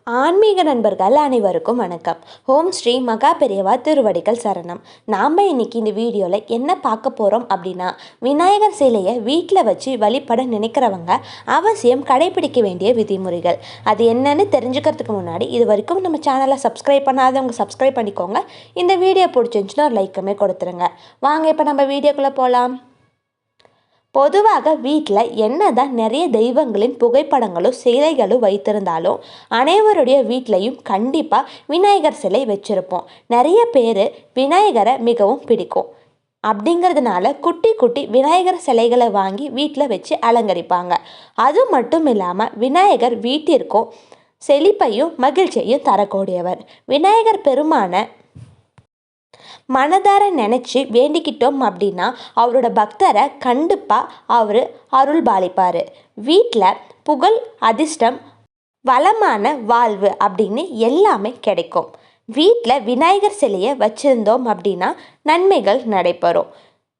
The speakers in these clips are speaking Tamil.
ஆன்மீக நண்பர்கள் அனைவருக்கும் வணக்கம். ஓம் ஸ்ரீ மகா பெரியவா திருவடிகள் சரணம். நாம் இன்னைக்கு இந்த வீடியோவில் என்ன பார்க்க போகிறோம் அப்படின்னா, விநாயகர் சிலையை வீட்டில் வச்சு வழிபட நினைக்கிறவங்க அவசியம் கடைபிடிக்க வேண்டிய விதிமுறைகள். அது என்னன்னு தெரிஞ்சுக்கிறதுக்கு முன்னாடி இது வரைக்கும் நம்ம சேனலை சப்ஸ்கிரைப் பண்ணாதவங்க சப்ஸ்கிரைப் பண்ணிக்கோங்க. இந்த வீடியோ பிடிச்சிருந்துச்சுன்னா ஒரு லைக்குமே கொடுத்துருங்க. வாங்க இப்போ நம்ம வீடியோக்குள்ளே போகலாம். பொதுவாக வீட்டில் என்னதான் நிறைய தெய்வங்களின் புகைப்படங்களும் சிலைகளும் வைத்திருந்தாலும் அனைவருடைய வீட்லையும் கண்டிப்பாக விநாயகர் சிலை வச்சுருப்போம். நிறைய பேர் விநாயகரை மிகவும் பிடிக்கும். அப்படிங்கிறதுனால குட்டி குட்டி விநாயகர் சிலைகளை வாங்கி வீட்டில் வச்சு அலங்கரிப்பாங்க. அது மட்டும் இல்லாமல் விநாயகர் வீட்டிற்கும் செழிப்பையும் மகிழ்ச்சியையும் தரக்கூடியவர். விநாயகர் பெருமான மனதார நினச்சி வேண்டிக்கிட்டோம் அப்படின்னா அவரோட பக்தரை கண்டிப்பாக அவர் அருள் பாலிப்பார். வீட்டில் புகழ், அதிர்ஷ்டம், வளமான வாழ்வு அப்படின்னு எல்லாமே கிடைக்கும். வீட்டில் விநாயகர் சிலையை வச்சுருந்தோம் அப்படின்னா நன்மைகள் நடைபெறும்.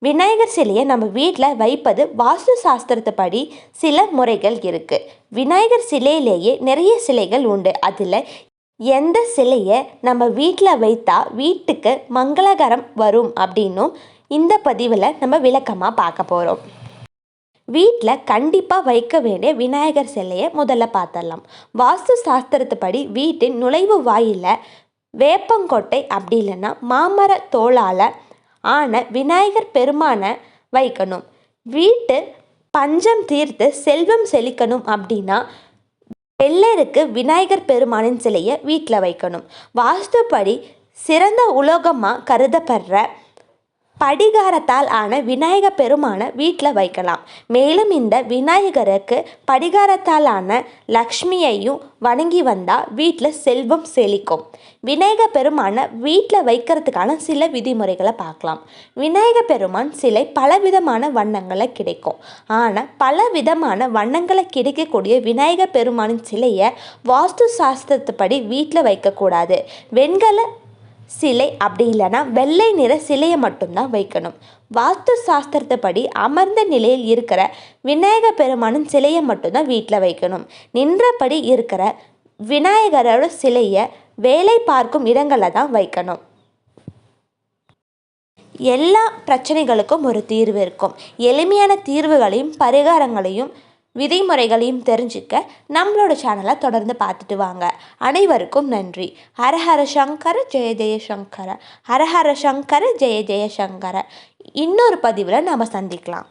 விநாயகர் சிலையை நம்ம வீட்டில் வைப்பது வாஸ்து சாஸ்திரத்தைப்படி சில முறைகள் இருக்குது. விநாயகர் சிலையிலேயே நிறைய சிலைகள் உண்டு. அதில் எந்த சிலையை நம்ம வீட்டில் வைத்தா வீட்டுக்கு மங்களகரம் வரும் அப்படின்னும் இந்த பதிவில் நம்ம விளக்கமாக பார்க்க போகிறோம். வீட்டில் கண்டிப்பாக வைக்க வேண்டிய விநாயகர் சிலையை முதல்ல பார்த்துடலாம். வாஸ்து சாஸ்திரத்துப்படி வீட்டின் நுழைவு வாயில வேப்பங்கொட்டை அப்படி இல்லைன்னா மாமர தோளால் ஆன விநாயகர் பெருமானை வைக்கணும். வீட்டு பஞ்சம் தீர்த்து செல்வம் செழிக்கணும் அப்படின்னா வெள்ளருக்கு விநாயகர் பெருமானின் சிலையை வீட்டில் வைக்கணும். வாஸ்துப்படி சிறந்த உலோகமாக கருதப்படுற படிகாரத்தால் ஆன விநாயகர் பெருமானை வீட்டில் வைக்கலாம். மேலும் இந்த விநாயகருக்கு படிகாரத்தால் ஆன லக்ஷ்மியையும் வணங்கி வந்தால் வீட்டில் செல்வம் செழிக்கும். விநாயகர் பெருமானை வீட்டில் வைக்கிறதுக்கான சில விதிமுறைகளை பார்க்கலாம். விநாயகர் பெருமான் சிலை பலவிதமான வண்ணங்களை கிடைக்கும். ஆனால் பலவிதமான வண்ணங்களை கிடைக்கக்கூடிய விநாயகர் பெருமானின் சிலையை வாஸ்து சாஸ்திரத்துப்படி வீட்டில் வைக்கக்கூடாது. வெண்கல சிலை அப்படி இல்லைன்னா வெள்ளை நிற சிலையை மட்டும்தான் வைக்கணும். வாஸ்து சாஸ்திரத்தைப்படி அமர்ந்த நிலையில் இருக்கிற விநாயகர் பெருமானின் சிலையை மட்டும்தான் வீட்டில் வைக்கணும். நின்றபடி இருக்கிற விநாயகரோட சிலையை வேலை பார்க்கும் இடங்களில் தான் வைக்கணும். எல்லா பிரச்சனைகளுக்கும் ஒரு தீர்வு இருக்கும். எளிமையான தீர்வுகளையும் பரிகாரங்களையும் விதிமுறைகளையும் தெரிஞ்சுக்க நம்மளோட சேனலை தொடர்ந்து பார்த்துட்டு வாங்க. அனைவருக்கும் நன்றி. ஹரஹர சங்கர ஜெய ஜெய சங்கர, ஹரஹர சங்கர ஜெய ஜெய சங்கர. இன்னொரு பதிவில் நாம் சந்திக்கலாம்.